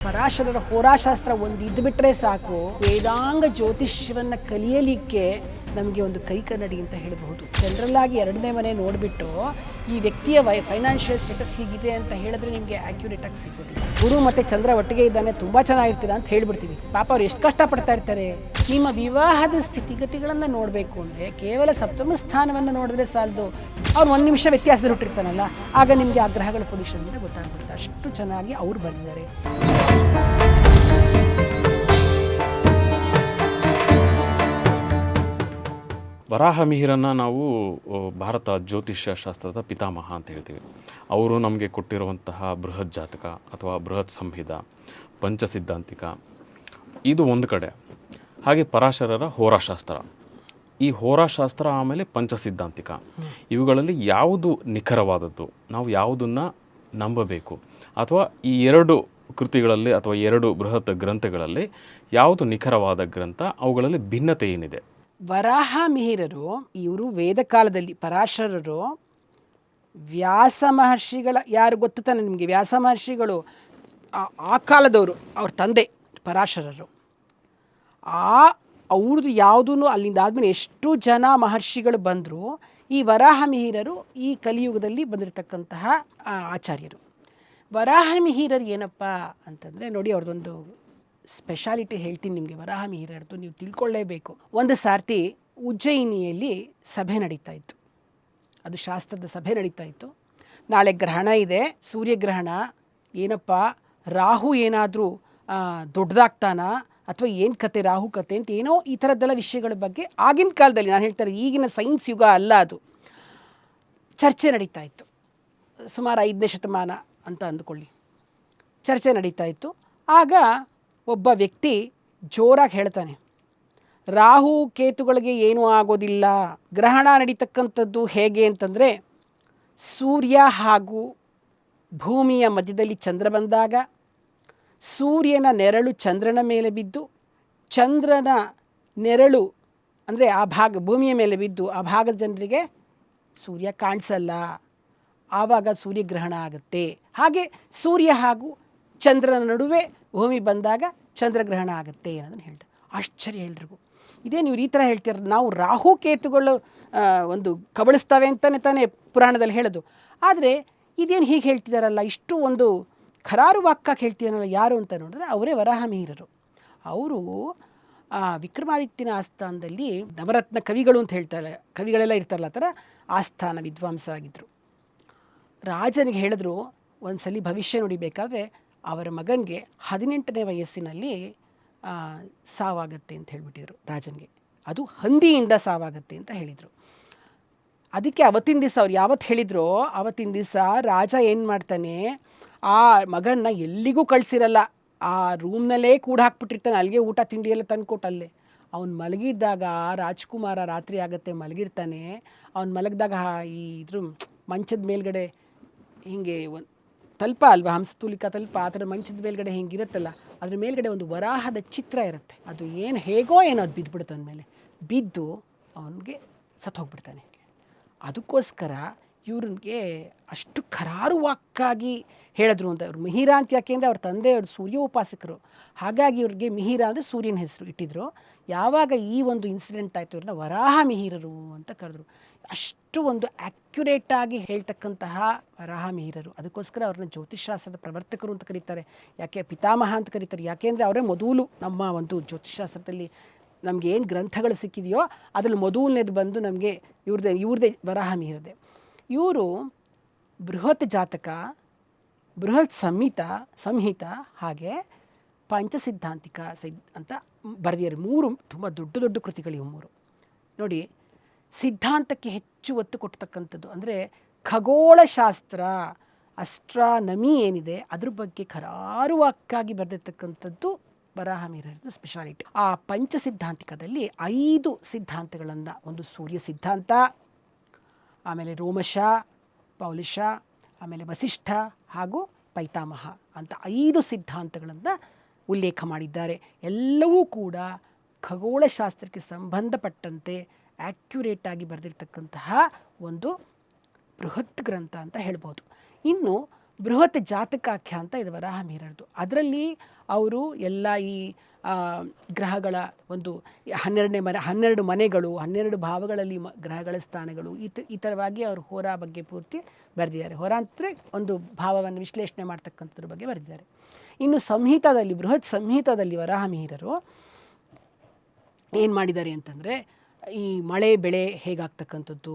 ಪರಾಶರರ ಹೋರಾಶಾಸ್ತ್ರ ಒಂದು ಇದ್ಬಿಟ್ರೆ ಸಾಕು, ವೇದಾಂಗ ಜ್ಯೋತಿಷ್ಯವನ್ನ ಕಲಿಯಲಿಕ್ಕೆ ನಮಗೆ ಒಂದು ಕೈ ಕನ್ನಡಿ ಅಂತ ಹೇಳಬಹುದು. ಜನರಲ್ ಆಗಿ ಎರಡನೇ ಮನೆ ನೋಡಿಬಿಟ್ಟು ಈ ವ್ಯಕ್ತಿಯ ಫೈನಾನ್ಷಿಯಲ್ ಸ್ಟೇಟಸ್ ಹೀಗಿದೆ ಅಂತ ಹೇಳಿದ್ರೆ ನಿಮಗೆ ಆಕ್ಯುರೇಟ್ ಆಗಿ ಸಿಗೋದಿಲ್ಲ. ಗುರು ಮತ್ತೆ ಚಂದ್ರ ಒಟ್ಟಿಗೆ ಇದ್ದಾನೆ, ತುಂಬಾ ಚೆನ್ನಾಗಿರ್ತೀರಾ ಅಂತ ಹೇಳ್ಬಿಡ್ತೀವಿ. ಪಾಪ ಅವ್ರು ಎಷ್ಟು ಕಷ್ಟಪಡ್ತಾ ಇರ್ತಾರೆ. ನಿಮ್ಮ ವಿವಾಹದ ಸ್ಥಿತಿಗತಿಗಳನ್ನ ನೋಡಬೇಕು ಅಂದ್ರೆ ಕೇವಲ ಸಪ್ತಮ ಸ್ಥಾನವನ್ನು ನೋಡಿದ್ರೆ ಸಾಲದು. ಅವ್ರು ಒಂದು ನಿಮಿಷ ವ್ಯತ್ಯಾಸದಲ್ಲಿ ಹುಟ್ಟಿರ್ತಾನಲ್ಲ, ಆಗ ನಿಮಗೆ ಆ ಗ್ರಹಗಳ ಪೊಸಿಷನ್ ಇಂದ ಗೊತ್ತಾಗ್ಬಿಡುತ್ತೆ. ಅಷ್ಟು ಚೆನ್ನಾಗಿ ಅವ್ರು ಬರೆದಿದ್ದಾರೆ. ವರಾಹ ಮಿಹಿರನ್ನು ನಾವು ಭಾರತ ಜ್ಯೋತಿಷ್ಯ ಶಾಸ್ತ್ರದ ಪಿತಾಮಹ ಅಂತ ಹೇಳ್ತೀವಿ. ಅವರು ನಮಗೆ ಕೊಟ್ಟಿರುವಂತಹ ಬೃಹತ್ ಜಾತಕ ಅಥವಾ ಬೃಹತ್ ಸಂಹಿತ, ಪಂಚಸಿದ್ಧಾಂತಿಕ, ಇದು ಒಂದು ಕಡೆ. ಹಾಗೆ ಪರಾಶರರ ಹೋರಾಶಾಸ್ತ್ರ, ಈ ಹೋರಾಶಾಸ್ತ್ರ ಆಮೇಲೆ ಪಂಚಸಿದ್ಧಾಂತಿಕ, ಇವುಗಳಲ್ಲಿ ಯಾವುದು ನಿಖರವಾದದ್ದು, ನಾವು ಯಾವುದನ್ನು ನಂಬಬೇಕು, ಅಥವಾ ಈ ಎರಡು ಕೃತಿಗಳಲ್ಲಿ ಅಥವಾ ಎರಡು ಬೃಹತ್ ಗ್ರಂಥಗಳಲ್ಲಿ ಯಾವುದು ನಿಖರವಾದ ಗ್ರಂಥ, ಅವುಗಳಲ್ಲಿ ಭಿನ್ನತೆ ಏನಿದೆ? ವರಾಹ ಮಿಹಿರರು ಇವರು ವೇದ ಕಾಲದಲ್ಲಿ, ಪರಾಶರರು ವ್ಯಾಸ ಮಹರ್ಷಿಗಳ, ಯಾರು ಗೊತ್ತು ತಾನೆ ನಿಮಗೆ, ವ್ಯಾಸ ಮಹರ್ಷಿಗಳು ಆ ಕಾಲದವರು, ಅವ್ರ ತಂದೆ ಪರಾಶರರು. ಅವ್ರದ್ದು ಯಾವುದೂ ಅಲ್ಲಿಂದ ಆದಮೇಲೆ ಎಷ್ಟು ಜನ ಮಹರ್ಷಿಗಳು ಬಂದರು, ಈ ವರಾಹ ಮಿಹಿರರು ಈ ಕಲಿಯುಗದಲ್ಲಿ ಬಂದಿರತಕ್ಕಂತಹ ಆಚಾರ್ಯರು. ವರಾಹ ಮಿಹಿರರು ಏನಪ್ಪ ಅಂತಂದರೆ ನೋಡಿ, ಅವ್ರದ್ದೊಂದು ಸ್ಪೆಷಾಲಿಟಿ ಹೇಳ್ತೀನಿ ನಿಮಗೆ. ವರಾಹ ಮಿಹಿರರದು ನೀವು ತಿಳ್ಕೊಳ್ಳೇಬೇಕು. ಒಂದು ಸಾರ್ತಿ ಉಜ್ಜಯಿನಿಯಲ್ಲಿ ಸಭೆ ನಡೀತಾ ಇತ್ತು, ಅದು ಶಾಸ್ತ್ರದ ಸಭೆ ನಡೀತಾ ಇತ್ತು. ನಾಳೆ ಗ್ರಹಣ ಇದೆ, ಸೂರ್ಯಗ್ರಹಣ. ಏನಪ್ಪ ರಾಹು ಏನಾದರೂ ದೊಡ್ಡದಾಗ್ತಾನ ಅಥವಾ ಏನು ಕತೆ, ರಾಹು ಕತೆ ಅಂತ ಏನೋ ಈ ಥರದ್ದೆಲ್ಲ ವಿಷಯಗಳ ಬಗ್ಗೆ ಆಗಿನ ಕಾಲದಲ್ಲಿ, ನಾನು ಹೇಳ್ತಾರೆ ಈಗಿನ ಸೈನ್ಸ್ ಯುಗ ಅಲ್ಲ ಅದು, ಚರ್ಚೆ ನಡೀತಾ ಇತ್ತು. ಸುಮಾರು 5ನೇ ಶತಮಾನ ಅಂತ ಅಂದ್ಕೊಳ್ಳಿ, ಚರ್ಚೆ ನಡೀತಾ ಇತ್ತು. ಆಗ ಒಬ್ಬ ವ್ಯಕ್ತಿ ಜೋರಾಗಿ ಹೇಳ್ತಾನೆ, ರಾಹು ಕೇತುಗಳಿಗೆ ಏನೂ ಆಗೋದಿಲ್ಲ. ಗ್ರಹಣ ನಡೀತಕ್ಕಂಥದ್ದು ಹೇಗೆ ಅಂತಂದರೆ, ಸೂರ್ಯ ಹಾಗೂ ಭೂಮಿಯ ಮಧ್ಯದಲ್ಲಿ ಚಂದ್ರ ಬಂದಾಗ ಸೂರ್ಯನ ನೆರಳು ಚಂದ್ರನ ಮೇಲೆ ಬಿದ್ದು, ಚಂದ್ರನ ನೆರಳು ಅಂದರೆ ಆ ಭಾಗ ಭೂಮಿಯ ಮೇಲೆ ಬಿದ್ದು ಆ ಭಾಗದ ಜನರಿಗೆ ಸೂರ್ಯ ಕಾಣಿಸಲ್ಲ, ಆವಾಗ ಸೂರ್ಯಗ್ರಹಣ ಆಗುತ್ತೆ. ಹಾಗೆ ಸೂರ್ಯ ಹಾಗೂ ಚಂದ್ರನ ನಡುವೆ ಭೂಮಿ ಬಂದಾಗ ಚಂದ್ರಗ್ರಹಣ ಆಗುತ್ತೆ ಅನ್ನೋದನ್ನು ಹೇಳ್ತಾರೆ. ಆಶ್ಚರ್ಯ ಎಲ್ರಿಗೂ. ಇದೇನು ಇವ್ರು ಈ ಥರ ಹೇಳ್ತಾರೆ, ನಾವು ರಾಹು ಕೇತುಗಳು ಒಂದು ಕಬಳಿಸ್ತವೆ ಅಂತಲೇ ತಾನೇ ಪುರಾಣದಲ್ಲಿ ಹೇಳೋದು. ಆದರೆ ಇದೇನು ಹೀಗೆ ಹೇಳ್ತಿದ್ದಾರಲ್ಲ, ಇಷ್ಟು ಒಂದು ಖರಾರು ವಾಕ್ಕಾಗಿ ಹೇಳ್ತಿದ್ದಾರಲ್ಲ, ಯಾರು ಅಂತ ನೋಡಿದ್ರೆ ಅವರೇ ವರಾಹ ಮಿಹಿರರು. ಅವರು ವಿಕ್ರಮಾದಿತ್ಯನ ಆಸ್ಥಾನದಲ್ಲಿ ನವರತ್ನ ಕವಿಗಳು ಅಂತ ಹೇಳ್ತಾರೆ, ಕವಿಗಳೆಲ್ಲ ಇರ್ತಾರಲ್ಲ, ಆ ಥರ ಆಸ್ಥಾನ ವಿದ್ವಾಂಸರಾಗಿದ್ದರು. ರಾಜನಿಗೆ ಹೇಳಿದ್ರು, ಒಂದು ಸಲ ಭವಿಷ್ಯ ನುಡಿಬೇಕಾದ್ರೆ ಅವರ ಮಗನಿಗೆ 18ನೇ ವಯಸ್ಸಿನಲ್ಲಿ ಸಾವಾಗತ್ತೆ ಅಂತ ಹೇಳಿಬಿಟ್ಟಿದ್ರು ರಾಜನಿಗೆ. ಅದು ಹಂದಿಯಿಂದ ಸಾವಾಗತ್ತೆ ಅಂತ ಹೇಳಿದರು. ಅದಕ್ಕೆ ಅವತ್ತಿನ ದಿವಸ ಅವ್ರು ಯಾವತ್ತು ಹೇಳಿದ್ರೋ ಅವತ್ತಿನ ದಿವಸ ರಾಜ ಏನು ಮಾಡ್ತಾನೆ, ಆ ಮಗನ್ನ ಎಲ್ಲಿಗೂ ಕಳಿಸಿರಲ್ಲ, ಆ ರೂಮ್ನಲ್ಲೇ ಕೂಡ ಹಾಕ್ಬಿಟ್ಟಿರ್ತಾನೆ. ಅಲ್ಲಿಗೆ ಊಟ ತಿಂಡಿ ಎಲ್ಲ ತಂದುಕೊಟ್ಟು ಅಲ್ಲೇ ಅವ್ನು ಮಲಗಿದ್ದಾಗ, ರಾಜ್ಕುಮಾರ ರಾತ್ರಿ ಆಗುತ್ತೆ ಮಲಗಿರ್ತಾನೆ, ಅವ್ನು ಮಲಗಿದಾಗ ಈ ಇದ್ರ ಮಂಚದ ಮೇಲ್ಗಡೆ ಹೀಗೆ ಒಂದು ತಲ್ಪ ಅಲ್ವಾ, ಹಂಸತೂಲಿಕಾ ತಲ್ಪ, ಆ ಥರ ಮಂಚದ ಮೇಲ್ಗಡೆ ಹಿಂಗಿರುತ್ತಲ್ಲ, ಅದ್ರ ಮೇಲ್ಗಡೆ ಒಂದು ವರಾಹದ ಚಿತ್ರ ಇರುತ್ತೆ. ಅದು ಏನು ಹೇಗೋ ಏನೋ ಅದು ಬಿದ್ದುಬಿಡುತ್ತೆ ಅವನ ಮೇಲೆ, ಬಿದ್ದು ಅವನಿಗೆ ಸತ್ತು ಹೋಗ್ಬಿಡ್ತಾನೆ. ಅದಕ್ಕೋಸ್ಕರ ಇವ್ರಿಗೆ ಅಷ್ಟು ಖರಾರುವಾಕ್ಕಾಗಿ ಹೇಳಿದ್ರು ಅಂತ. ಅವ್ರು ಮಿಹಿರ ಅಂತ ಯಾಕೆಂದರೆ ಅವ್ರ ತಂದೆಯವರು ಸೂರ್ಯ ಉಪಾಸಕರು, ಹಾಗಾಗಿ ಇವ್ರಿಗೆ ಮಿಹಿರ ಅಂದರೆ ಸೂರ್ಯನ ಹೆಸರು ಇಟ್ಟಿದ್ರು. ಯಾವಾಗ ಈ ಒಂದು ಇನ್ಸಿಡೆಂಟ್ ಆಯಿತು, ಇವ್ರನ್ನ ವರಾಹ ಮಿಹಿರರು ಅಂತ ಕರೆದ್ರು. ಅಷ್ಟು ಒಂದು ಆ್ಯಕ್ಯುರೇಟಾಗಿ ಹೇಳ್ತಕ್ಕಂತಹ ವರಾಹ ಮಿಹಿರರು. ಅದಕ್ಕೋಸ್ಕರ ಅವ್ರನ್ನ ಜ್ಯೋತಿಷಾಸ್ತ್ರದ ಪ್ರವರ್ತಕರು ಅಂತ ಕರೀತಾರೆ. ಯಾಕೆ ಪಿತಾಮಹ ಅಂತ ಕರೀತಾರೆ, ಯಾಕೆಂದರೆ ಅವರೇ ಮೊದಲು ನಮ್ಮ ಒಂದು ಜ್ಯೋತಿಷಾಸ್ತ್ರದಲ್ಲಿ ನಮಗೆ ಏನು ಗ್ರಂಥಗಳು ಸಿಕ್ಕಿದೆಯೋ ಅದರಲ್ಲಿ ಮೊದಲನೇದು ಬಂದು ನಮಗೆ ಇವ್ರದ್ದೇ ವರಾಹ ಮಿಹಿರದೆ. ಇವರು ಬೃಹತ್ ಜಾತಕ, ಬೃಹತ್ ಸಂಹಿತ ಹಾಗೆ ಪಂಚಸಿದ್ಧಾಂತಿಕ ಅಂತ ಬರೆದಿದ್ದಾರೆ. 3 ತುಂಬ ದೊಡ್ಡ ದೊಡ್ಡ ಕೃತಿಗಳು ಇವು 3. ನೋಡಿ, ಸಿದ್ಧಾಂತಕ್ಕೆ ಹೆಚ್ಚು ಒತ್ತು ಕೊಡ್ತಕ್ಕಂಥದ್ದು ಅಂದರೆ ಖಗೋಳಶಾಸ್ತ್ರ, ಅಸ್ಟ್ರಾನಮಿ ಏನಿದೆ ಅದ್ರ ಬಗ್ಗೆ ಖರಾರುವಾಕ್ಕಾಗಿ ಬರೆದಿರ್ತಕ್ಕಂಥದ್ದು ವರಾಹ ಮಿಹಿರರದ್ದು ಸ್ಪೆಷಾಲಿಟಿ. ಆ ಪಂಚಸಿದ್ಧಾಂತಿಕದಲ್ಲಿ 5 ಸಿದ್ಧಾಂತಗಳನ್ನು, ಒಂದು ಸೂರ್ಯ ಸಿದ್ಧಾಂತ, ಆಮೇಲೆ ರೋಮಶ, ಪೌಲಿಶ, ಆಮೇಲೆ ವಸಿಷ್ಠ ಹಾಗೂ ಪೈತಾಮಹ ಅಂತ 5 ಸಿದ್ಧಾಂತಗಳನ್ನು ಉಲ್ಲೇಖ ಮಾಡಿದ್ದಾರೆ. ಎಲ್ಲವೂ ಕೂಡ ಖಗೋಳಶಾಸ್ತ್ರಕ್ಕೆ ಸಂಬಂಧಪಟ್ಟಂತೆ ಆ್ಯಕ್ಯುರೇಟಾಗಿ ಬರೆದಿರ್ತಕ್ಕಂತಹ ಒಂದು ಬೃಹತ್ ಗ್ರಂಥ ಅಂತ ಹೇಳ್ಬೋದು. ಇನ್ನು ಬೃಹತ್ ಜಾತಕಾಖ್ಯ ಅಂತ ಇದೆ ವರಾಹಮಿಹಿರರದು. ಅದರಲ್ಲಿ ಅವರು ಎಲ್ಲ ಈ ಗ್ರಹಗಳ ಒಂದು 12 ಮನೆಗಳು, 12 ಭಾವಗಳಲ್ಲಿ ಗ್ರಹಗಳ ಸ್ಥಾನಗಳು, ಈ ಥರವಾಗಿ ಅವರು ಹೋರಾ ಬಗ್ಗೆ ಪೂರ್ತಿ ಬರೆದಿದ್ದಾರೆ. ಹೋರಾ ಅಂದರೆ ಒಂದು ಭಾವವನ್ನು ವಿಶ್ಲೇಷಣೆ ಮಾಡ್ತಕ್ಕಂಥದ್ರ ಬಗ್ಗೆ ಬರೆದಿದ್ದಾರೆ. ಇನ್ನು ಸಂಹಿತಾದಲ್ಲಿ, ಬೃಹತ್ ಸಂಹಿತಾದಲ್ಲಿ ವರಾಹಮಿಹಿರರು ಏನು ಮಾಡಿದ್ದಾರೆ ಅಂತಂದರೆ, ಈ ಮಳೆ ಬೆಳೆ ಹೇಗಾಗ್ತಕ್ಕಂಥದ್ದು,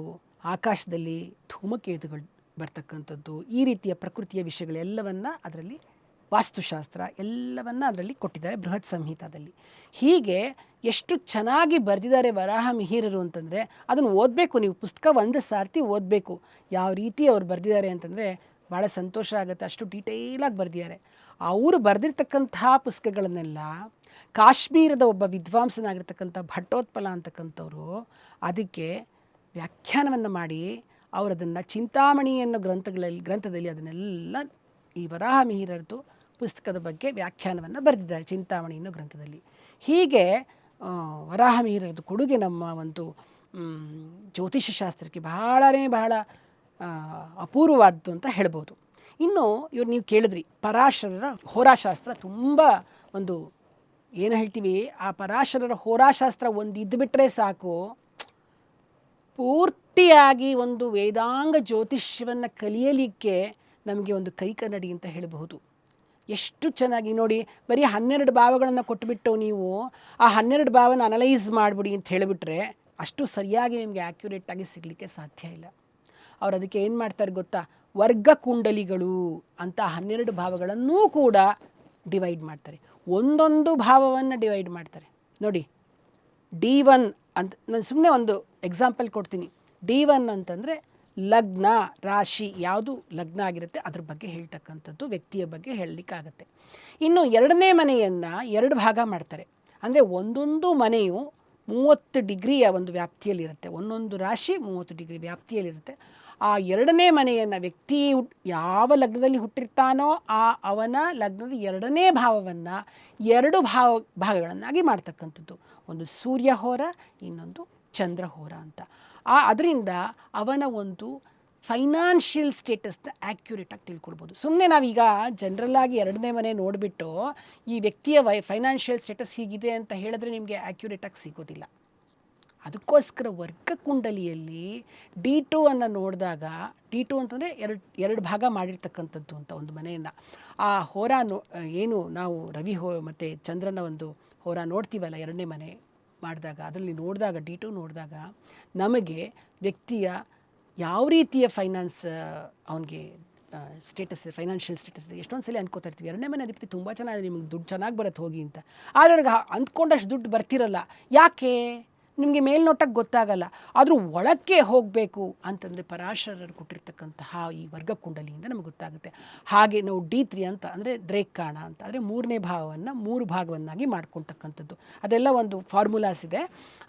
ಆಕಾಶದಲ್ಲಿ ಧೂಮಕೇತುಗಳು ಬರ್ತಕ್ಕಂಥದ್ದು, ಈ ರೀತಿಯ ಪ್ರಕೃತಿಯ ವಿಷಯಗಳೆಲ್ಲವನ್ನು ಅದರಲ್ಲಿ, ವಾಸ್ತುಶಾಸ್ತ್ರ ಎಲ್ಲವನ್ನ ಅದರಲ್ಲಿ ಕೊಟ್ಟಿದ್ದಾರೆ ಬೃಹತ್ ಸಂಹಿತಾದಲ್ಲಿ. ಹೀಗೆ ಎಷ್ಟು ಚೆನ್ನಾಗಿ ಬರೆದಿದ್ದಾರೆ ವರಾಹಮಿಹಿರರು ಅಂತಂದರೆ, ಅದನ್ನು ಓದಬೇಕು ನೀವು, ಪುಸ್ತಕ ಒಂದು ಸಾರ್ತಿ ಓದಬೇಕು. ಯಾವ ರೀತಿ ಅವ್ರು ಬರೆದಿದ್ದಾರೆ ಅಂತಂದರೆ ಭಾಳ ಸಂತೋಷ ಆಗುತ್ತೆ, ಅಷ್ಟು ಡೀಟೇಲಾಗಿ ಬರೆದಿದ್ದಾರೆ. ಅವರು ಬರೆದಿರ್ತಕ್ಕಂತಹ ಪುಸ್ತಕಗಳನ್ನೆಲ್ಲ ಕಾಶ್ಮೀರದ ಒಬ್ಬ ವಿದ್ವಾಂಸನಾಗಿರ್ತಕ್ಕಂಥ ಭಟ್ಟೋತ್ಪಲ ಅಂತಕ್ಕಂಥವ್ರು ಅದಕ್ಕೆ ವ್ಯಾಖ್ಯಾನವನ್ನು ಮಾಡಿ ಅವರದನ್ನು ಚಿಂತಾಮಣಿ ಅನ್ನೋ ಗ್ರಂಥದಲ್ಲಿ ಅದನ್ನೆಲ್ಲ ಈ ವರಾಹಮಿಹಿರರದು ಪುಸ್ತಕದ ಬಗ್ಗೆ ವ್ಯಾಖ್ಯಾನವನ್ನು ಬರೆದಿದ್ದಾರೆ ಚಿಂತಾಮಣಿ ಅನ್ನೋ ಗ್ರಂಥದಲ್ಲಿ. ಹೀಗೆ ವರಾಹಮಿಹಿರರದು ಕೊಡುಗೆ ನಮ್ಮ ಒಂದು ಜ್ಯೋತಿಷ್ಯ ಶಾಸ್ತ್ರಕ್ಕೆ ಬಹಳ ಅಪೂರ್ವವಾದ್ದು ಅಂತ ಹೇಳ್ಬೋದು. ಇನ್ನು ಇವ್ರು ನೀವು ಕೇಳಿದ್ರಿ ಪರಾಶರರ ಹೋರಾಶಾಸ್ತ್ರ ತುಂಬ ಒಂದು ಏನು ಹೇಳ್ತೀವಿ, ಆ ಪರಾಶರರ ಹೋರಾಶಾಸ್ತ್ರ ಒಂದು ಇದ್ದುಬಿಟ್ರೆ ಸಾಕು, ಪೂರ್ತಿಯಾಗಿ ಒಂದು ವೇದಾಂಗ ಜ್ಯೋತಿಷ್ಯವನ್ನು ಕಲಿಯಲಿಕ್ಕೆ ನಮಗೆ ಒಂದು ಕೈಕನ್ನಡಿ ಅಂತ ಹೇಳಬಹುದು. ಎಷ್ಟು ಚೆನ್ನಾಗಿ ನೋಡಿ, ಬರೀ 12 ಭಾವಗಳನ್ನು ಕೊಟ್ಟುಬಿಟ್ಟು ನೀವು ಆ 12 ಭಾವನ ಅನಲೈಸ್ ಮಾಡಿಬಿಡಿ ಅಂತ ಹೇಳಿಬಿಟ್ರೆ ಅಷ್ಟು ಸರಿಯಾಗಿ ನಿಮಗೆ ಆ್ಯಕ್ಯುರೇಟಾಗಿ ಸಿಗಲಿಕ್ಕೆ ಸಾಧ್ಯ ಇಲ್ಲ. ಅವ್ರು ಅದಕ್ಕೆ ಏನು ಮಾಡ್ತಾರೆ ಗೊತ್ತಾ, ವರ್ಗ ಕುಂಡಲಿಗಳು ಅಂತ 12 ಭಾವಗಳನ್ನೂ ಕೂಡ ಡಿವೈಡ್ ಮಾಡ್ತಾರೆ. ಒಂದೊಂದು ಭಾವವನ್ನು ಡಿವೈಡ್ ಮಾಡ್ತಾರೆ. ನೋಡಿ D1 ಅಂತ, ನಾನು ಸುಮ್ಮನೆ ಒಂದು ಎಕ್ಸಾಂಪಲ್ ಕೊಡ್ತೀನಿ. D1 ಅಂತಂದರೆ ಲಗ್ನ, ರಾಶಿ, ಯಾವುದು ಲಗ್ನ ಆಗಿರುತ್ತೆ ಅದ್ರ ಬಗ್ಗೆ ಹೇಳ್ತಕ್ಕಂಥದ್ದು, ವ್ಯಕ್ತಿಯ ಬಗ್ಗೆ ಹೇಳಲಿಕ್ಕಾಗತ್ತೆ. ಇನ್ನು 2ನೇ ಮನೆಯನ್ನು 2 ಭಾಗ ಮಾಡ್ತಾರೆ. ಅಂದರೆ ಒಂದೊಂದು ಮನೆಯು 30 ಡಿಗ್ರಿಯ ಒಂದು ವ್ಯಾಪ್ತಿಯಲ್ಲಿರುತ್ತೆ, ಒಂದೊಂದು ರಾಶಿ 30 ಡಿಗ್ರಿ ವ್ಯಾಪ್ತಿಯಲ್ಲಿರುತ್ತೆ. ಆ 2ನೇ ಮನೆಯನ್ನು ವ್ಯಕ್ತಿ ಯಾವ ಲಗ್ನದಲ್ಲಿ ಹುಟ್ಟಿರ್ತಾನೋ ಅವನ ಲಗ್ನದ 2ನೇ ಭಾವವನ್ನು 2 ಭಾಗಗಳನ್ನಾಗಿ ಮಾಡ್ತಕ್ಕಂಥದ್ದು. ಒಂದು ಸೂರ್ಯ ಹೋರ, ಇನ್ನೊಂದು ಚಂದ್ರ ಹೋರ ಅಂತ. ಅದರಿಂದ ಅವನ ಒಂದು ಫೈನಾನ್ಷಿಯಲ್ ಸ್ಟೇಟಸ್ನ ಆ್ಯಕ್ಯುರೇಟಾಗಿ ತಿಳ್ಕೊಳ್ಬೋದು. ಸುಮ್ಮನೆ ನಾವೀಗ ಜನರಲ್ಲಾಗಿ 2ನೇ ಮನೆ ನೋಡಿಬಿಟ್ಟು ಈ ವ್ಯಕ್ತಿಯ ಫೈನಾನ್ಷಿಯಲ್ ಸ್ಟೇಟಸ್ ಹೀಗಿದೆ ಅಂತ ಹೇಳಿದ್ರೆ ನಿಮಗೆ ಆ್ಯಕ್ಯುರೇಟಾಗಿ ಸಿಗೋದಿಲ್ಲ. ಅದಕ್ಕೋಸ್ಕರ ವರ್ಗ ಕುಂಡಲಿಯಲ್ಲಿ D2 ಅನ್ನು ನೋಡಿದಾಗ, D2 ಅಂತಂದರೆ 2 ಭಾಗ ಮಾಡಿರ್ತಕ್ಕಂಥದ್ದು ಅಂತ ಒಂದು ಮನೆಯನ್ನು. ಆ ಹೋರ ಏನು ನಾವು ರವಿ ಮತ್ತು ಚಂದ್ರನ ಒಂದು ಹೋರ ನೋಡ್ತೀವಲ್ಲ 2ನೇ ಮನೆ ಮಾಡಿದಾಗ, ಅದರಲ್ಲಿ ನೋಡಿದಾಗ D2 ನೋಡಿದಾಗ ನಮಗೆ ವ್ಯಕ್ತಿಯ ಯಾವ ರೀತಿಯ ಫೈನಾನ್ಸ್ ಅವನಿಗೆ ಸ್ಟೇಟಸ್, ಫೈನಾನ್ಷಿಯಲ್ ಸ್ಟೇಟಸ್ ಇದೆ. ಎಷ್ಟೊಂದು ಸಲ ಅಂದ್ಕೋತಾ ಇರ್ತೀವಿ 2ನೇ ಮನೆ ಅಧಿಪತಿ ತುಂಬ ಚೆನ್ನಾಗಿ, ನಿಮಗೆ ದುಡ್ಡು ಚೆನ್ನಾಗಿ ಬರುತ್ತೆ ಹೋಗಿ ಅಂತ. ಆದರೆ ಅವ್ರಿಗೆ ಅಂದ್ಕೊಂಡಷ್ಟು ದುಡ್ಡು ಬರ್ತಿರಲ್ಲ. ಯಾಕೆ ನಿಮಗೆ ಮೇಲ್ನೋಟಕ್ಕೆ ಗೊತ್ತಾಗಲ್ಲ. ಆದರೂ ಒಳಕ್ಕೆ ಹೋಗಬೇಕು ಅಂತಂದರೆ ಪರಾಶರರು ಕೊಟ್ಟಿರ್ತಕ್ಕಂತಹ ಈ ವರ್ಗ ಕುಂಡಲಿಯಿಂದ ನಮಗೆ ಗೊತ್ತಾಗುತ್ತೆ. ಹಾಗೆ ನಾವು D3 ಅಂತ ಅಂದರೆ ದ್ರೇಕಾಣ ಅಂತ, ಅಂದರೆ 3ನೇ ಭಾವವನ್ನು 3 ಭಾಗವನ್ನಾಗಿ ಮಾಡ್ಕೊಳ್ತಕ್ಕಂಥದ್ದು. ಅದೆಲ್ಲ ಒಂದು ಫಾರ್ಮುಲಾಸ್ ಇದೆ.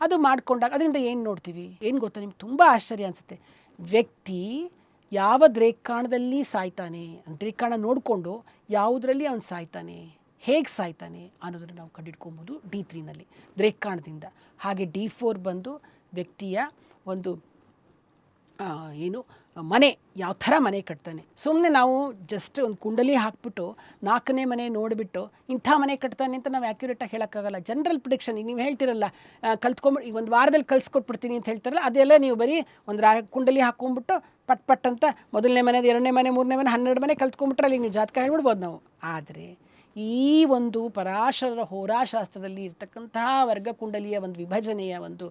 ಅದು ಮಾಡ್ಕೊಂಡಾಗ ಅದರಿಂದ ಏನು ನೋಡ್ತೀವಿ, ಏನು ಗೊತ್ತಾ, ನಿಮ್ಗೆ ತುಂಬ ಆಶ್ಚರ್ಯ ಅನಿಸುತ್ತೆ. ವ್ಯಕ್ತಿ ಯಾವ ದ್ರೇಕಾಣದಲ್ಲಿ ಸಾಯ್ತಾನೆ, ದ್ರೇಕಾಣ ನೋಡಿಕೊಂಡು ಯಾವುದರಲ್ಲಿ ಅವನು ಸಾಯ್ತಾನೆ, ಹೇಗೆ ಸಾಯ್ತಾನೆ ಅನ್ನೋದನ್ನು ನಾವು ಕಂಡುಹಿಡ್ಕೊಬೋದು D3ನಲ್ಲಿ ದ್ರೇಕಾಣದಿಂದ. ಹಾಗೆ D4 ಬಂದು ವ್ಯಕ್ತಿಯ ಒಂದು ಏನು ಮನೆ, ಯಾವ ಥರ ಮನೆ ಕಟ್ತಾನೆ. ಸುಮ್ಮನೆ ನಾವು ಜಸ್ಟ್ ಒಂದು ಕುಂಡಲಿ ಹಾಕ್ಬಿಟ್ಟು 4ನೇ ಮನೆ ನೋಡಿಬಿಟ್ಟು ಇಂಥ ಮನೆ ಕಟ್ತಾನೆ ಅಂತ ನಾವು ಆ್ಯಕ್ಯುರೇಟಾಗಿ ಹೇಳೋಕ್ಕಾಗಲ್ಲ. ಜನರಲ್ ಪ್ರಿಡಿಕ್ಷನ್, ಈಗ ನೀವು ಹೇಳ್ತಿರಲ್ಲ ಈಗ ಒಂದು ವಾರದಲ್ಲಿ ಕಲಿಸ್ಕೊಟ್ಬಿಡ್ತೀನಿ ಅಂತ ಹೇಳ್ತಾರಲ್ಲ, ಅದೆಲ್ಲ ನೀವು ಬರೀ ಒಂದು ಕುಂಡಲಿ ಹಾಕ್ಕೊಂಡ್ಬಿಟ್ಟು ಪಟ್ ಅಂತ 1ನೇ ಮನೆ, 2ನೇ ಮನೆ, 3ನೇ ಮನೆ, 12 ಮನೆ ಕಲ್ತ್ಕೊಂಡ್ಬಿಟ್ರೆ ಅಲ್ಲಿ ನೀವು ಜಾತಕ ಹೇಳ್ಬಿಡ್ಬೋದು ನಾವು. ಆದರೆ ಈ ಒಂದು ಪರಾಶರರ ಹೋರಾಶಾಸ್ತ್ರದಲ್ಲಿ ಇರ್ತಕ್ಕಂತಹ ವರ್ಗ ಕುಂಡಲಿಯ ಒಂದು ವಿಭಜನೆಯ ಒಂದು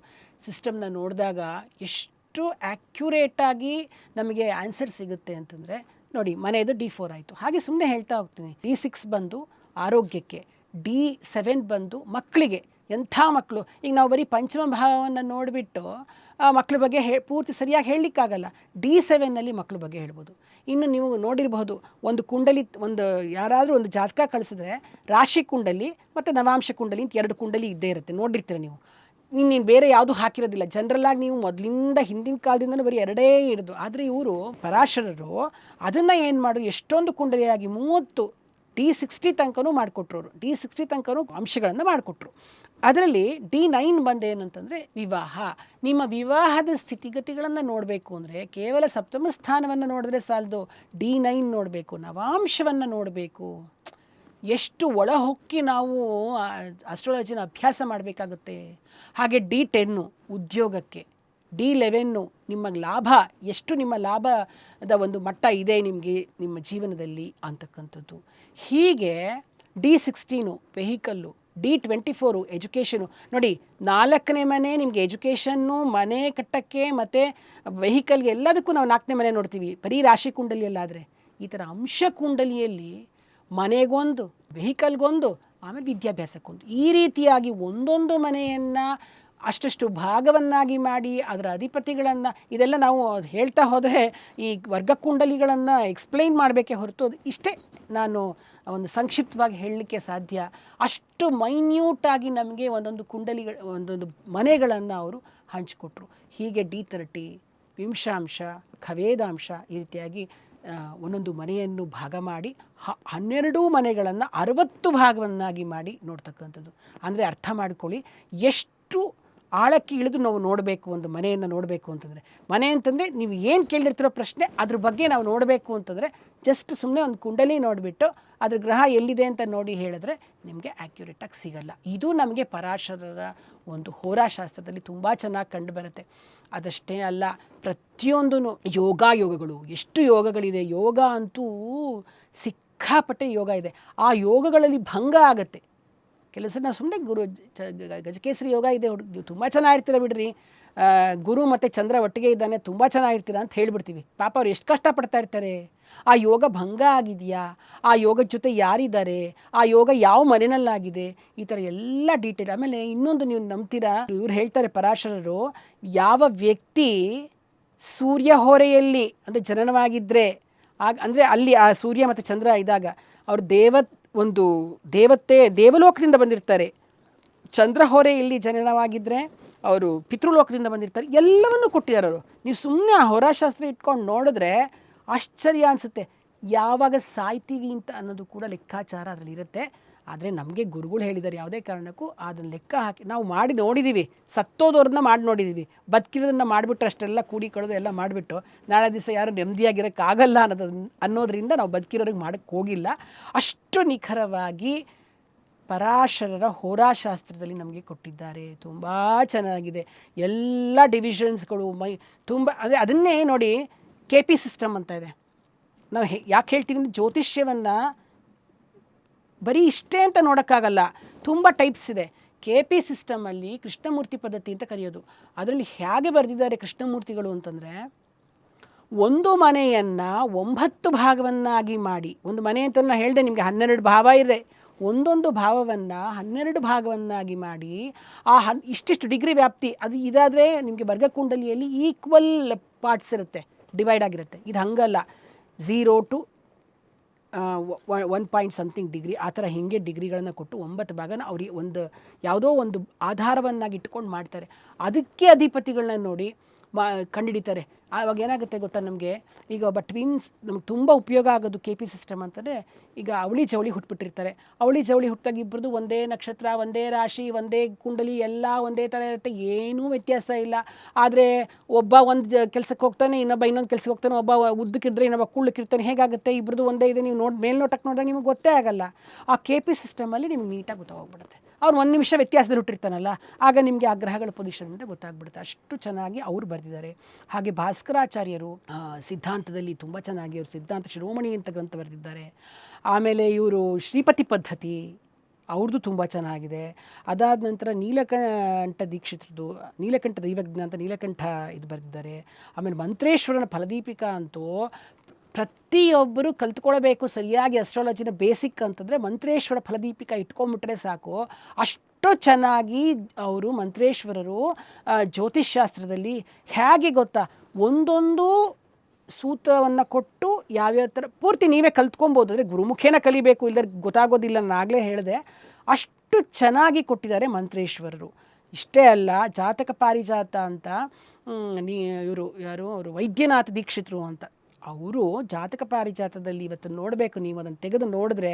ಸಿಸ್ಟಮ್ನ ನೋಡಿದಾಗ ಎಷ್ಟು ಆ್ಯಕ್ಯುರೇಟಾಗಿ ನಮಗೆ ಆನ್ಸರ್ ಸಿಗುತ್ತೆ ಅಂತಂದರೆ, ನೋಡಿ ಮನೆಯದು D4 ಆಯಿತು. ಹಾಗೆ ಸುಮ್ಮನೆ ಹೇಳ್ತಾ ಹೋಗ್ತೀನಿ. D6 ಬಂದು ಆರೋಗ್ಯಕ್ಕೆ, D7 ಬಂದು ಮಕ್ಕಳಿಗೆ. ಎಂಥ ಮಕ್ಕಳು, ಈಗ ನಾವು ಬರೀ ಪಂಚಮ ಭಾವವನ್ನು ನೋಡಿಬಿಟ್ಟು ಮಕ್ಕಳ ಬಗ್ಗೆ ಪೂರ್ತಿ ಸರಿಯಾಗಿ ಹೇಳಲಿಕ್ಕಾಗಲ್ಲ. D7ನಲ್ಲಿ ಮಕ್ಕಳ ಬಗ್ಗೆ ಹೇಳ್ಬೋದು. ಇನ್ನು ನೀವು ನೋಡಿರಬಹುದು, ಒಂದು ಕುಂಡಲಿ, ಯಾರಾದರೂ ಒಂದು ಜಾತಕ ಕಳಿಸಿದ್ರೆ ರಾಶಿ ಕುಂಡಲಿ ಮತ್ತು ನವಾಂಶ ಕುಂಡಲಿ ಅಂತ 2 ಕುಂಡಲಿ ಇದ್ದೇ ಇರುತ್ತೆ, ನೋಡಿರ್ತೀರ ನೀವು. ನೀನು ಬೇರೆ ಯಾವುದು ಹಾಕಿರೋದಿಲ್ಲ. ಜನರಲ್ಲಾಗಿ ನೀವು ಮೊದಲಿಂದ ಹಿಂದಿನ ಕಾಲದಿಂದಲೂ ಬರೀ 2 ಇರೋದು. ಆದರೆ ಇವರು ಪರಾಶರರು ಅದನ್ನು ಏನು ಮಾಡು, ಎಷ್ಟೊಂದು ಕುಂಡಲಿಯಾಗಿ 30 D60 ತನಕನೂ ಮಾಡಿಕೊಟ್ರು ಅವರು. D60 ತನಕನೂ ಅಂಶಗಳನ್ನು ಮಾಡಿಕೊಟ್ರು. ಅದರಲ್ಲಿ D9 ಬಂದೇನು ಅಂತಂದರೆ ವಿವಾಹ. ನಿಮ್ಮ ವಿವಾಹದ ಸ್ಥಿತಿಗತಿಗಳನ್ನು ನೋಡಬೇಕು ಅಂದರೆ ಕೇವಲ ಸಪ್ತಮ ಸ್ಥಾನವನ್ನು ನೋಡಿದ್ರೆ ಸಾಲದು, D9 ನೋಡಬೇಕು, ನವಾಂಶವನ್ನು ನೋಡಬೇಕು. ಎಷ್ಟು ಒಳಹೊಕ್ಕಿ ನಾವು ಅಸ್ಟ್ರಾಲಜಿನ ಅಭ್ಯಾಸ ಮಾಡಬೇಕಾಗುತ್ತೆ. ಹಾಗೆ D10 ಉದ್ಯೋಗಕ್ಕೆ, D11 ನಿಮ್ಮ ಲಾಭ, ಎಷ್ಟು ನಿಮ್ಮ ಲಾಭದ ಒಂದು ಮಟ್ಟ ಇದೆ ನಿಮಗೆ ನಿಮ್ಮ ಜೀವನದಲ್ಲಿ ಅಂತಕ್ಕಂಥದ್ದು. ಹೀಗೆ D16 ವೆಹಿಕಲ್ಲು, D24 ಎಜುಕೇಷನು. ನೋಡಿ, 4ನೇ ಮನೆ ನಿಮಗೆ ಎಜುಕೇಷನ್ನು, ಮನೆ ಕಟ್ಟಕ್ಕೆ ಮತ್ತು ವೆಹಿಕಲ್ಗೆ ಎಲ್ಲದಕ್ಕೂ ನಾವು 4ನೇ ಮನೆ ನೋಡ್ತೀವಿ ಬರೀ ರಾಶಿ ಕುಂಡಲಿಯಲ್ಲಾದರೆ. ಈ ಥರ ಅಂಶ ಕುಂಡಲಿಯಲ್ಲಿ ಮನೆಗೊಂದು, ವೆಹಿಕಲ್ಗೊಂದು, ಆಮೇಲೆ ವಿದ್ಯಾಭ್ಯಾಸಕ್ಕೊಂದು, ಈ ರೀತಿಯಾಗಿ ಒಂದೊಂದು ಮನೆಯನ್ನು ಅಷ್ಟಷ್ಟು ಭಾಗವನ್ನಾಗಿ ಮಾಡಿ ಅದರ ಅಧಿಪತಿಗಳನ್ನು, ಇದೆಲ್ಲ ನಾವು ಹೇಳ್ತಾ ಹೋದರೆ ಈ ವರ್ಗಕುಂಡಲಿಗಳನ್ನು ಎಕ್ಸ್ಪ್ಲೈನ್ ಮಾಡಬೇಕೇ ಹೊರತು ಇಷ್ಟೇ ನಾನು ಒಂದು ಸಂಕ್ಷಿಪ್ತವಾಗಿ ಹೇಳಲಿಕ್ಕೆ ಸಾಧ್ಯ. ಅಷ್ಟು ಮೈನ್ಯೂಟಾಗಿ ನಮಗೆ ಒಂದೊಂದು ಒಂದೊಂದು ಮನೆಗಳನ್ನು ಅವರು ಹಂಚಿಕೊಟ್ರು. ಹೀಗೆ D30 ವಿಂಶಾಂಶ, ಖವೇದಾಂಶ, ಈ ರೀತಿಯಾಗಿ ಒಂದೊಂದು ಮನೆಯನ್ನು ಭಾಗ ಮಾಡಿ 12 ಮನೆಗಳನ್ನು 60 ಭಾಗವನ್ನಾಗಿ ಮಾಡಿ ನೋಡ್ತಕ್ಕಂಥದ್ದು. ಅಂದರೆ ಅರ್ಥ ಮಾಡ್ಕೊಳ್ಳಿ, ಎಷ್ಟು ಆಳಕ್ಕೆ ಇಳಿದು ನಾವು ನೋಡಬೇಕು ಒಂದು ಮನೆಯನ್ನು ನೋಡಬೇಕು ಅಂತಂದರೆ. ಮನೆ ಅಂತಂದರೆ ನೀವು ಏನು ಕೇಳಿರ್ತಿರೋ ಪ್ರಶ್ನೆ ಅದ್ರ ಬಗ್ಗೆ ನಾವು ನೋಡಬೇಕು ಅಂತಂದರೆ ಜಸ್ಟ್ ಸುಮ್ಮನೆ ಒಂದು ಕುಂಡಲಿ ನೋಡಿಬಿಟ್ಟು ಅದ್ರ ಗ್ರಹ ಎಲ್ಲಿದೆ ಅಂತ ನೋಡಿ ಹೇಳಿದ್ರೆ ನಿಮಗೆ ಆ್ಯಕ್ಯುರೇಟಾಗಿ ಸಿಗಲ್ಲ. ಇದು ನಮಗೆ ಪರಾಶರರ ಒಂದು ಹೋರಾಶಾಸ್ತ್ರದಲ್ಲಿ ತುಂಬ ಚೆನ್ನಾಗಿ ಕಂಡು ಬರುತ್ತೆ. ಅದಷ್ಟೇ ಅಲ್ಲ, ಪ್ರತಿಯೊಂದೂ ಯೋಗಗಳು, ಎಷ್ಟು ಯೋಗಗಳಿದೆ. ಯೋಗ ಅಂತೂ ಸಿಕ್ಕಾಪಟ್ಟೆ ಯೋಗ ಇದೆ. ಆ ಯೋಗಗಳಲ್ಲಿ ಭಂಗ ಆಗುತ್ತೆ. ಕೆಲವು ಸಲ ನಾವು ಸುಮ್ಮನೆ ಗಜಕೇಸರಿ ಯೋಗ ಇದೆ, ನೀವು ತುಂಬ ಚೆನ್ನಾಗಿರ್ತೀರ ಬಿಡ್ರಿ, ಗುರು ಮತ್ತು ಚಂದ್ರ ಒಟ್ಟಿಗೆ ಇದ್ದಾನೆ, ತುಂಬ ಚೆನ್ನಾಗಿರ್ತೀರ ಅಂತ ಹೇಳ್ಬಿಡ್ತೀವಿ. ಪಾಪ ಅವ್ರು ಎಷ್ಟು ಕಷ್ಟಪಡ್ತಾ ಇರ್ತಾರೆ. ಆ ಯೋಗ ಭಂಗ ಆಗಿದೆಯಾ, ಆ ಯೋಗದ ಜೊತೆ ಯಾರಿದ್ದಾರೆ, ಆ ಯೋಗ ಯಾವ ಮನೆಯಲ್ಲಾಗಿದೆ, ಈ ಥರ ಎಲ್ಲ ಡೀಟೇಲ್. ಆಮೇಲೆ ಇನ್ನೊಂದು ನೀವು ನಂಬ್ತೀರಾ, ಇವ್ರು ಹೇಳ್ತಾರೆ ಪರಾಶರರು, ಯಾವ ವ್ಯಕ್ತಿ ಸೂರ್ಯ ಹೊರೆಯಲ್ಲಿ ಅಂದರೆ ಜನನವಾಗಿದ್ದರೆ ಅಂದರೆ ಅಲ್ಲಿ ಆ ಸೂರ್ಯ ಮತ್ತು ಚಂದ್ರ ಇದ್ದಾಗ ಅವರು ದೇವಲೋಕದಿಂದ ಬಂದಿರ್ತಾರೆ. ಚಂದ್ರ ಹೊರೆ ಇಲ್ಲಿ ಜನನವಾಗಿದ್ದರೆ ಅವರು ಪಿತೃಲೋಕದಿಂದ ಬಂದಿರ್ತಾರೆ. ಎಲ್ಲವನ್ನೂ ಕೊಟ್ಟಿದ್ದಾರೆ ಅವರು. ನೀವು ಸುಮ್ಮನೆ ಆ ಹೋರಾಶಾಸ್ತ್ರ ಇಟ್ಕೊಂಡು ನೋಡಿದ್ರೆ ಆಶ್ಚರ್ಯ ಅನಿಸುತ್ತೆ. ಯಾವಾಗ ಸಾಯ್ತೀವಿ ಅಂತ ಅನ್ನೋದು ಕೂಡ ಲೆಕ್ಕಾಚಾರ ಅದರಲ್ಲಿ ಇರುತ್ತೆ. ಆದರೆ ನಮಗೆ ಗುರುಗಳು ಹೇಳಿದ್ದಾರೆ, ಯಾವುದೇ ಕಾರಣಕ್ಕೂ ಅದನ್ನು ಲೆಕ್ಕ ಹಾಕಿ ನಾವು ಮಾಡಿ ನೋಡಿದ್ದೀವಿ. ಸತ್ತೋದವ್ರನ್ನ ಮಾಡಿ ನೋಡಿದ್ದೀವಿ, ಬದುಕಿರೋದನ್ನ ಮಾಡಿಬಿಟ್ರೆ ಅಷ್ಟೆಲ್ಲ ಕೂಡಿ ಕಳೆದು ಎಲ್ಲ ಮಾಡಿಬಿಟ್ಟು ನಾಳೆ ದಿವಸ ಯಾರು ನೆಮ್ಮದಿಯಾಗಿರೋಕ್ಕಾಗಲ್ಲ ಅನ್ನೋದರಿಂದ ನಾವು ಬದುಕಿರೋರಿಗೆ ಮಾಡೋಕ್ಕೆ ಹೋಗಿಲ್ಲ. ಅಷ್ಟು ನಿಖರವಾಗಿ ಪರಾಶರರ ಹೋರಾಶಾಸ್ತ್ರದಲ್ಲಿ ನಮಗೆ ಕೊಟ್ಟಿದ್ದಾರೆ. ತುಂಬ ಚೆನ್ನಾಗಿದೆ. ಎಲ್ಲ ಡಿವಿಷನ್ಸ್ಗಳು ತುಂಬ, ಅಂದರೆ ಅದನ್ನೇ ನೋಡಿ KP ಸಿಸ್ಟಮ್ ಅಂತ ಇದೆ. ನಾವು ಯಾಕೆ ಹೇಳ್ತೀವಿ ಅಂದರೆ ಜ್ಯೋತಿಷ್ಯವನ್ನು ಬರೀ ಇಷ್ಟೇ ಅಂತ ನೋಡೋಕ್ಕಾಗಲ್ಲ, ತುಂಬ ಟೈಪ್ಸ್ ಇದೆ. KP ಸಿಸ್ಟಮಲ್ಲಿ ಕೃಷ್ಣಮೂರ್ತಿ ಪದ್ಧತಿ ಅಂತ ಕರೆಯೋದು. ಅದರಲ್ಲಿ ಹೇಗೆ ಬರೆದಿದ್ದಾರೆ ಕೃಷ್ಣಮೂರ್ತಿಗಳು ಅಂತಂದರೆ, ಒಂದು ಮನೆಯನ್ನು 9 ಭಾಗವನ್ನಾಗಿ ಮಾಡಿ, ಒಂದು ಮನೆ ಅಂತ ನಾನು ಹೇಳಿದೆ ನಿಮಗೆ 12 ಭಾವ ಇದೆ, ಒಂದೊಂದು ಭಾವವನ್ನು 12 ಭಾಗವನ್ನಾಗಿ ಮಾಡಿ ಇಷ್ಟಿಷ್ಟು ಡಿಗ್ರಿ ವ್ಯಾಪ್ತಿ ಅದು ಇದಾದರೆ ನಿಮಗೆ ವರ್ಗಕುಂಡಲಿಯಲ್ಲಿ ಈಕ್ವಲ್ ಪಾರ್ಟ್ಸ್ ಇರುತ್ತೆ, ಡಿವೈಡ್ ಆಗಿರುತ್ತೆ. ಇದು ಹಂಗಲ್ಲ, 0 to 1 ಡಿಗ್ರಿ ಆ ಥರ ಹೀಗೆ ಡಿಗ್ರಿಗಳನ್ನು ಕೊಟ್ಟು 9 ಭಾಗನ ಅವ್ರಿಗೆ ಒಂದು ಯಾವುದೋ ಒಂದು ಆಧಾರವನ್ನಾಗಿ ಇಟ್ಕೊಂಡು ಮಾಡ್ತಾರೆ. ಅದಕ್ಕೆ ಅಧಿಪತಿಗಳನ್ನ ನೋಡಿ ಕಂಡುಹಿಡಿತಾರೆ. ಆವಾಗ ಏನಾಗುತ್ತೆ ಗೊತ್ತಾ, ನಮಗೆ ಈಗ ಒಬ್ಬ ಟ್ವಿನ್ಸ್ ನಮ್ಗೆ ತುಂಬ ಉಪಯೋಗ ಆಗೋದು KP ಸಿಸ್ಟಮ್ ಅಂತಂದರೆ, ಈಗ ಅವಳಿ ಜವಳಿ ಹುಟ್ಬಿಟ್ಟಿರ್ತಾರೆ. ಅವಳಿ ಜವಳಿ ಹುಟ್ಟಾಗ ಇಬ್ಬರದು ಒಂದೇ ನಕ್ಷತ್ರ, ಒಂದೇ ರಾಶಿ, ಒಂದೇ ಕುಂಡಲಿ, ಎಲ್ಲ ಒಂದೇ ಥರ ಇರುತ್ತೆ, ಏನೂ ವ್ಯತ್ಯಾಸ ಇಲ್ಲ. ಆದರೆ ಒಬ್ಬ ಒಂದು ಕೆಲಸಕ್ಕೆ ಹೋಗ್ತಾನೆ, ಇನ್ನೊಬ್ಬ ಇನ್ನೊಂದು ಕೆಲಸಕ್ಕೆ ಹೋಗ್ತಾನೆ, ಒಬ್ಬ ಉದ್ದಕ್ಕಿದ್ರೆ ಇನ್ನೊಬ್ಬ ಕುಳ್ಳಕ್ಕಿರ್ತಾನೆ. ಹೇಗಾಗುತ್ತೆ, ಇಬ್ಬರದು ಒಂದೇ ಇದೆ, ನೀವು ಮೇಲ್ನೋಟಕ್ಕೆ ನೋಡಿದಾಗ ನಿಮಗೆ ಗೊತ್ತೇ ಆಗಲ್ಲ. ಆ KP ಸಿಸ್ಟಮಲ್ಲಿ ನಿಮ್ಗೆ ನೀಟಾಗಿ ಗೊತ್ತಾಗ್ಬಿಡುತ್ತೆ. ಅವ್ರು 1 ನಿಮಿಷ ವ್ಯತ್ಯಾಸದಲ್ಲಿ ಹುಟ್ಟಿರ್ತಾನಲ್ಲ, ಆಗ ನಿಮಗೆ ಆ ಗ್ರಹಗಳ ಪೊಸಿಷನ್ ಅಂತ ಗೊತ್ತಾಗ್ಬಿಡುತ್ತೆ. ಅಷ್ಟು ಚೆನ್ನಾಗಿ ಅವ್ರು ಬರೆದಿದ್ದಾರೆ. ಹಾಗೆ ಭಾಸ್ಕರಾಚಾರ್ಯರು ಸಿದ್ಧಾಂತದಲ್ಲಿ ತುಂಬ ಚೆನ್ನಾಗಿ ಅವರು ಸಿದ್ಧಾಂತ ಶಿರೋಮಣಿ ಅಂತ ಗ್ರಂಥ ಬರೆದಿದ್ದಾರೆ. ಆಮೇಲೆ ಇವರು ಶ್ರೀಪತಿ ಪದ್ಧತಿ ಅವ್ರದ್ದು ತುಂಬ ಚೆನ್ನಾಗಿದೆ. ಅದಾದ ನಂತರ ನೀಲಕಂಠ ದೀಕ್ಷಿತ್ರದ್ದು ನೀಲಕಂಠ ದೈವಜ್ಞ ಅಂತ ನೀಲಕಂಠ ಇದು ಬರೆದಿದ್ದಾರೆ. ಆಮೇಲೆ ಮಂತ್ರೇಶ್ವರನ ಫಲದೀಪಿಕಾ ಅಂತೂ ಪ್ರತಿಯೊಬ್ಬರು ಕಲ್ತ್ಕೊಳ್ಬೇಕು ಸರಿಯಾಗಿ. ಅಸ್ಟ್ರಾಲಜಿನ ಬೇಸಿಕ್ ಅಂತಂದರೆ ಮಂತ್ರೇಶ್ವರ ಫಲದೀಪಿಕಾ ಇಟ್ಕೊಂಡ್ಬಿಟ್ರೆ ಸಾಕು. ಅಷ್ಟು ಚೆನ್ನಾಗಿ ಅವರು ಮಂತ್ರೇಶ್ವರರು ಜ್ಯೋತಿಷ್ಶಾಸ್ತ್ರದಲ್ಲಿ ಹೇಗೆ ಗೊತ್ತಾ, ಒಂದೊಂದು ಸೂತ್ರವನ್ನು ಕೊಟ್ಟು ಯಾವ್ಯಾವ ಥರ ಪೂರ್ತಿ ನೀವೇ ಕಲ್ತ್ಕೊಬೋದು. ಅಂದರೆ ಗುರುಮುಖೇನ ಕಲಿಬೇಕು, ಇಲ್ಲದ್ರೆ ಗೊತ್ತಾಗೋದಿಲ್ಲ, ನಾನಾಗಲೇ ಹೇಳಿದೆ. ಅಷ್ಟು ಚೆನ್ನಾಗಿ ಕೊಟ್ಟಿದ್ದಾರೆ ಮಂತ್ರೇಶ್ವರರು. ಇಷ್ಟೇ ಅಲ್ಲ, ಜಾತಕ ಪಾರಿಜಾತ ಅಂತ ಇವರು ಯಾರು ಅವರು ವೈದ್ಯನಾಥ ದೀಕ್ಷಿತರು ಅಂತ ಅವರು ಜಾತಕ ಪಾರಿಜಾತದಲ್ಲಿ ಇವತ್ತು ನೋಡಬೇಕು, ನೀವು ಅದನ್ನು ತೆಗೆದು ನೋಡಿದ್ರೆ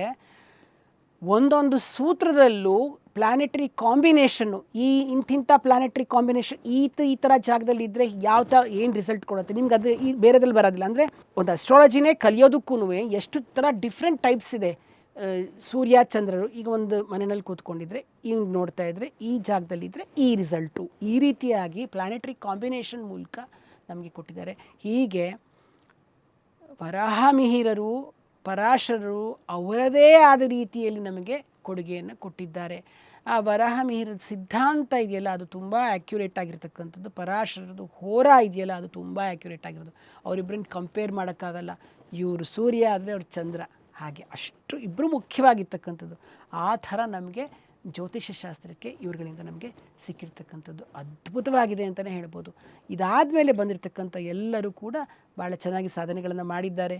ಒಂದೊಂದು ಸೂತ್ರದಲ್ಲೂ ಪ್ಲಾನೆಟರಿ ಕಾಂಬಿನೇಷನ್ನು, ಈ ಇಂತಿಂಥ ಪ್ಲಾನೆಟರಿ ಕಾಂಬಿನೇಷನ್ ಈ ಥರ ಜಾಗದಲ್ಲಿ ಇದ್ದರೆ ಯಾವ ಏನು ರಿಸಲ್ಟ್ ಕೊಡುತ್ತೆ ನಿಮ್ಗೆ, ಅದು ಈ ಬೇರೆದಲ್ಲಿ ಬರೋದಿಲ್ಲ. ಅಂದರೆ ಒಂದು ಅಸ್ಟ್ರಾಲಜಿನೇ ಕಲಿಯೋದಕ್ಕೂ ಎಷ್ಟು ಥರ ಡಿಫ್ರೆಂಟ್ ಟೈಪ್ಸ್ ಇದೆ. ಸೂರ್ಯ ಚಂದ್ರರು ಈಗ ಒಂದು ಮನೆಯಲ್ಲಿ ಕೂತ್ಕೊಂಡಿದ್ರೆ ಹಿಂಗೆ ನೋಡ್ತಾ ಇದ್ದರೆ ಈ ಜಾಗದಲ್ಲಿದ್ದರೆ ಈ ರಿಸಲ್ಟು, ಈ ರೀತಿಯಾಗಿ ಪ್ಲಾನೆಟರಿ ಕಾಂಬಿನೇಷನ್ ಮೂಲಕ ನಮಗೆ ಕೊಟ್ಟಿದ್ದಾರೆ. ಹೀಗೆ ವರಾಹಮಿಹಿರರು, ಪರಾಶರರು ಅವರದೇ ಆದ ರೀತಿಯಲ್ಲಿ ನಮಗೆ ಕೊಡುಗೆಯನ್ನು ಕೊಟ್ಟಿದ್ದಾರೆ. ಆ ವರಾಹಮಿಹಿರರ ಸಿದ್ಧಾಂತ ಇದೆಯಲ್ಲ ಅದು ತುಂಬ ಆ್ಯಕ್ಯುರೇಟ್ ಆಗಿರ್ತಕ್ಕಂಥದ್ದು. ಪರಾಶರದು ಹೋರಾ ಇದೆಯಲ್ಲ ಅದು ತುಂಬ ಆ್ಯಕ್ಯುರೇಟ್ ಆಗಿರೋದು. ಅವರಿಬ್ಬರನ್ನ ಕಂಪೇರ್ ಮಾಡೋಕ್ಕಾಗಲ್ಲ. ಇವರು ಸೂರ್ಯ ಆದರೆ ಅವ್ರು ಚಂದ್ರ, ಹಾಗೆ ಅಷ್ಟು ಇಬ್ಬರು ಮುಖ್ಯವಾಗಿರ್ತಕ್ಕಂಥದ್ದು. ಆ ಥರ ನಮಗೆ ಜ್ಯೋತಿಷ್ಯ ಶಾಸ್ತ್ರಕ್ಕೆ ಇವ್ರುಗಳಿಂದ ನಮಗೆ ಸಿಕ್ಕಿರ್ತಕ್ಕಂಥದ್ದು ಅದ್ಭುತವಾಗಿದೆ ಅಂತಲೇ ಹೇಳ್ಬೋದು. ಇದಾದ ಮೇಲೆ ಬಂದಿರತಕ್ಕಂಥ ಎಲ್ಲರೂ ಕೂಡ ಭಾಳ ಚೆನ್ನಾಗಿ ಸಾಧನೆಗಳನ್ನು ಮಾಡಿದ್ದಾರೆ.